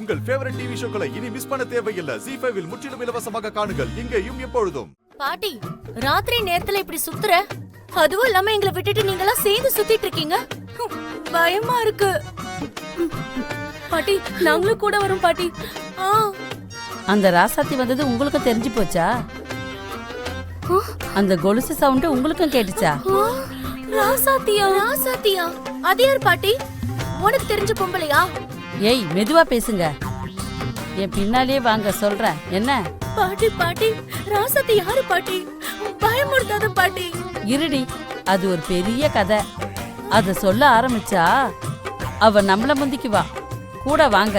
உங்கள் favourite TV ஷோக்களை இனி miss பண்ண தேவையில்லை. ZEE5 இல் முற்றிலும் இலவசமாக காணுங்கள். இங்கேயும் எப்பொழுதும். பாட்டி, ராத்திரி நேரத்துல இப்படி சுத்துற? அதுவும் இல்லாம எங்களை விட்டுட்டு நீங்க எல்லாம் சேர்ந்து சுத்திட்டு இருக்கீங்க. பயமா இருக்கு. பாட்டி, நாங்களும் கூட வரோம் பாட்டி. அந்த ராசாத்தி வந்தது உங்களுக்கும் தெரிஞ்சு போச்சா? அந்த கொலுசு சவுண்ட் உங்களுக்கும் கேட்டுச்சா? ராசாத்தியா? ராசாத்தியா? அது யார் பாட்டி? உனக்கு தெரிஞ்ச பொம்பளையா? ஏய், மெதுவா பேசுங்க. என் பின்னாலே வாங்க சொல்றேன். என்ன பாட்டி? பாட்டி, ராசாத்தி யாரு பாட்டி? பயமுறுத்தாத பாட்டி. இருடி, அது ஒரு பெரிய கதை. அத சொல்ல ஆரம்பிச்சா அவ நம்மள முந்திக்குவா. கூட வாங்க.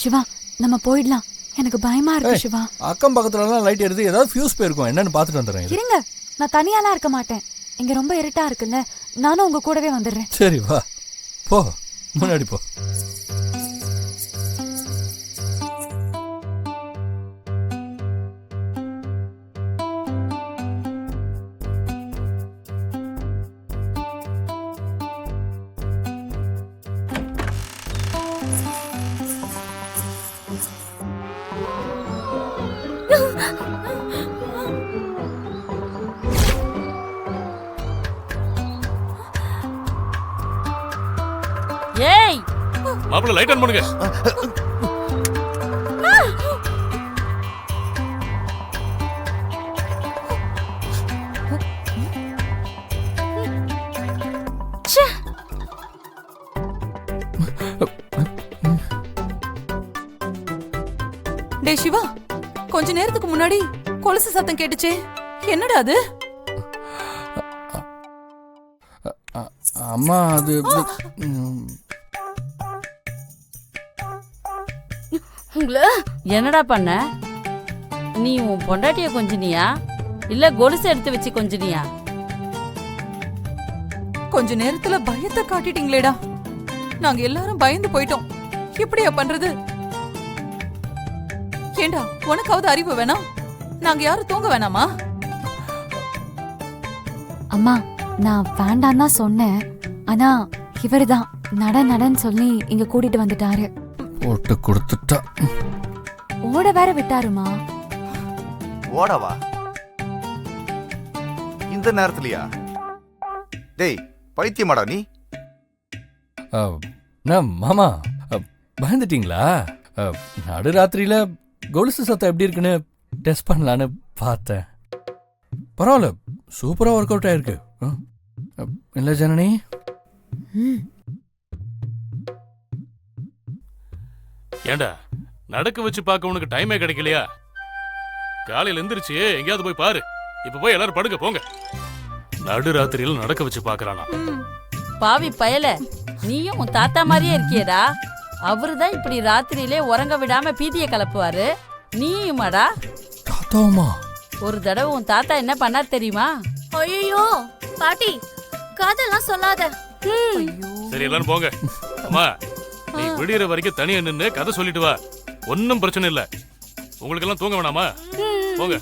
சிவா, நம்ம போயிடலாம். எனக்கு பயமா இருக்கு சிவா. அக்கம் பக்கத்துலலாம் லைட் எடுத்து ஏதாவது ஃபியூஸ் போயிருக்கும். என்னன்னு பாத்துட்டு வந்துடுறேன். இருங்க, நான் தனியாலாம் இருக்க மாட்டேன். இங்க ரொம்ப இருட்டா இருக்குல்ல, நானும் உங்க கூடவே வந்துடுறேன். சரி வா, போ, முன்னாடி போ. ஏய், மாப்பிள்ள லைட் ஆன் பண்ணுங்க. டேய் சிவா, கொஞ்ச நேரத்துக்கு முன்னாடி கொலுசு சத்தம் கேட்டுச்சே, என்னடா அது? அம்மா, அது என்னடா பண்ண நீ? உன் பொண்டாட்டிய கொஞ்சினியா இல்ல கொலுசு எடுத்து வச்சு கொஞ்சினியா? கொஞ்ச நேரத்துல பயத்தை காட்டிட்டீங்களேடா. நாங்க எல்லாரும் பயந்து போயிட்டோம். எப்படியா பண்றது? ஏண்டா, உனக்காவது அறிவு வேணாம்? நாங்க யாரும் தூங்க வேணாமா? அம்மா, நான் வேண்டாம் தான் சொன்னேன். ஆனா இவருதான் நடன்னு சொல்லி இங்க கூட்டிட்டு வந்துட்டாரு. போட்டு கொடுத்துட்டா. ஓட வேற விட்டாருமா. ஓடவா? இந்த நேரத்துலயா? டேய், பைத்தியமாடா நீ? மாமா, பயந்துட்டீங்களா? நடுராத்திரியில கொலுசு சத்தம் எப்படி இருக்குன்னு டெஸ்ட் பண்ணலான்னு பார்த்தேன். பரவாயில்ல, சூப்பரா ஒர்க் அவுட் ஆயிருக்கு. இல்ல ஜனனி? ஏண்டா, நடக்க வச்சு பார்க்க உனக்கு டைமே கிடைக்கலையா? காலையில எந்திரிச்சு எங்கேயாவது போய் பாரு. இப்ப போய் எல்லாரும் படுக்க போங்க. நடுராத்திரியில நடக்க வச்சு பாக்குறானா? பாவி பயல, நீயும் உன் தாத்தா மாதிரியே இருக்கியடா. அவருதான் இப்படி ராத்திரியிலே உறங்க விடாம பீதிய கலப்புவாரு. நீயுமாடா? தாத்தாவுமா? ஒரு தடவை உன் தாத்தா என்ன பண்ணார் தெரியுமா? ஐயோ பாட்டி, கதெல்லாம் சொல்லாத. சரி, எல்லாரும் போங்க. அம்மா, நீ விடியற வரைக்கும் தனியா நின்னு கதை சொல்லிட்டு வா. ஒன்னும் பிரச்சனை இல்ல. உங்களுக்கு எல்லாம் தூங்க வேணாமா? போங்க.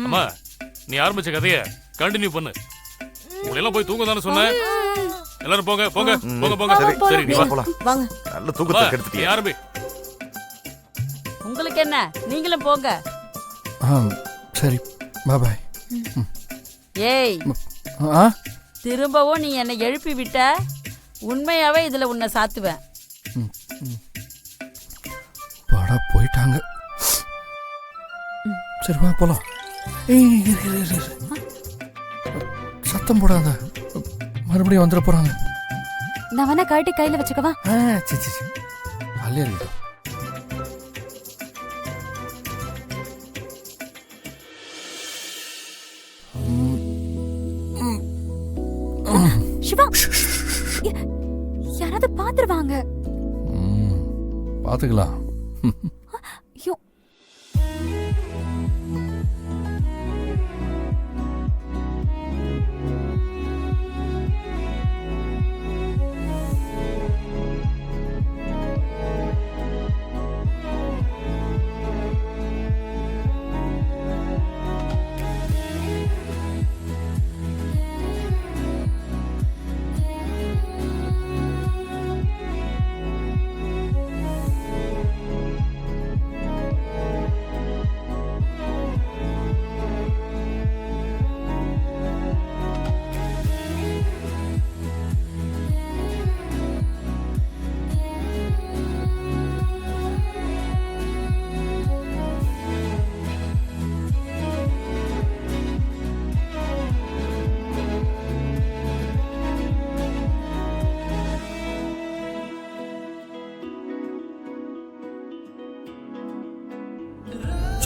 அம்மா, நீ ஆரம்பிச்ச கதைய கண்டினியூ பண்ணு. உங்களை எல்லாம் போய் தூங்க தானே சொன்னேன். எல்லாரும் போங்க போங்க போங்க போங்க. சரி, நீ வா போலாம். வாங்க. நல்ல தூக்கத்தை கெடுத்துட்டியே. நீ ஆரம்பி. உங்களுக்கு என்ன, நீங்களும் போங்க. சரி, பாய் பாய். ஏய், திரும்பவும் நீ என்னை எழுப்பி விட்ட, உண்மையாவே இதுல உன்னை சாத்துவேன். பாடா போயிட்டாங்க. சரி வா போலாம். சத்தம் போடாத, மறுபடியும் வந்துட போறாங்க. நான் வேணா கழட்டி கையில வச்சுக்கவா? அல்லே இருக்கட்டும். சிவா, யாராவது பாத்துருவாங்க. பாத்துக்கலாம். ஐயோ,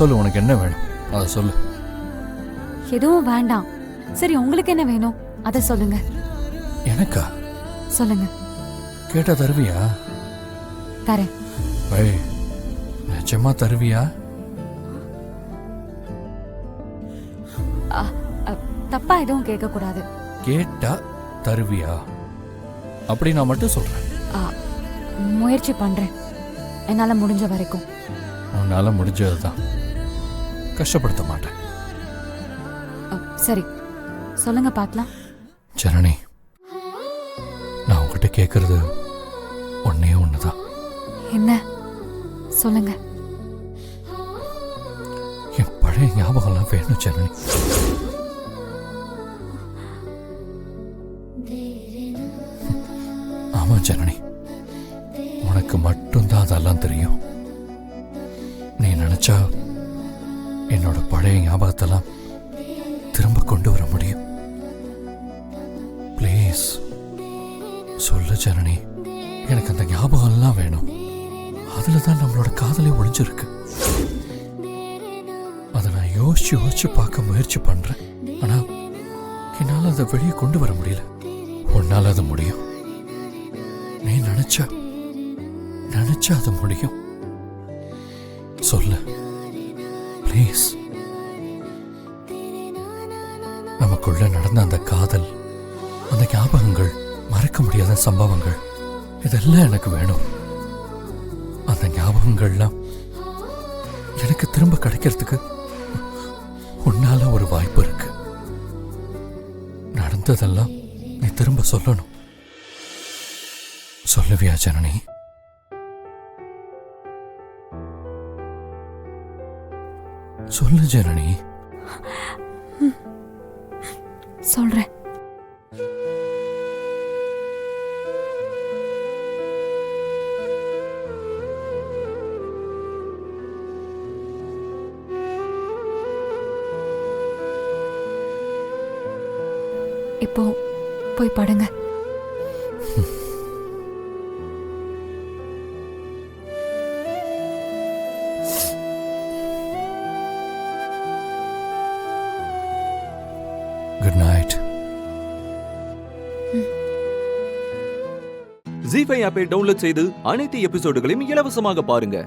சொல்லு, உனக்கு என்ன வேணும் அதை சொல்லு. எதுவும் வேண்டாம். சரி, உங்களுக்கு என்ன வேணும் அதை சொல்லுங்க. எனக்கா? சொல்லுங்க. கேட்டா தருவியா? தரேன். ஏய், நிஜமா தருவியா? தப்பா எதுவும் கேட்க கூடாது. கேட்டா தருவியா? அப்படி நான் மட்டும் சொல்றேன். முயற்சி பண்றேன், என்னால முடிஞ்ச வரைக்கும். உன்னால முடிஞ்சதுதான், கஷ்டப்படுத்த மாட்டேன். சரி, சொல்லுங்க பார்க்கலாம். ஜனனி, நான் உங்ககிட்ட கேட்கறது ஒன்னே ஒண்ணுதான். என்ன? சொல்லுங்க. என் பழைய ஞாபகம்லாம் வேணும் ஜனனி. ஆமா ஜனனி, உனக்கு மட்டும்தான் அதெல்லாம் தெரியும். நீ நினைச்சா என்னோட பழைய ஞாபகத்தெல்லாம் திரும்ப கொண்டு வர முடியும். ப்ளீஸ் சொல்லு ஜனனி, எனக்கு அந்த ஞாபகம் எல்லாம் வேணும். அதுலதான் நம்மளோட காதலே ஒளிஞ்சிருக்கு. அதை நான் யோசிச்சு யோசிச்சு பார்க்க முயற்சி பண்றேன். ஆனா என்னால அதை வெளியே கொண்டு வர முடியல. உன்னால அது முடியும். நீ நினைச்சா அது முடியும். சொல்லு ப்ளீஸ். நமக்குள்ள நடந்த அந்த காதல், அந்த ஞாபகங்கள், மறக்க முடியாத சம்பவங்கள், இதெல்லாம் எனக்கு வேணும். அந்த ஞாபகங்கள்லாம் எனக்கு திரும்ப கிடைக்கிறதுக்கு உன்னால ஒரு வாய்ப்பு இருக்கு. நடந்ததெல்லாம் நீ திரும்ப சொல்லணும். சொல்லுவியா ஜனனி? சொல்லு ஜனனி. சொல்றேன். இப்போ போய் படுங்க. Good night. ஜீ5 ஆப்பை டவுன்லோட் செய்து அனைத்து எபிசோடுகளையும் இலவசமாக பாருங்க.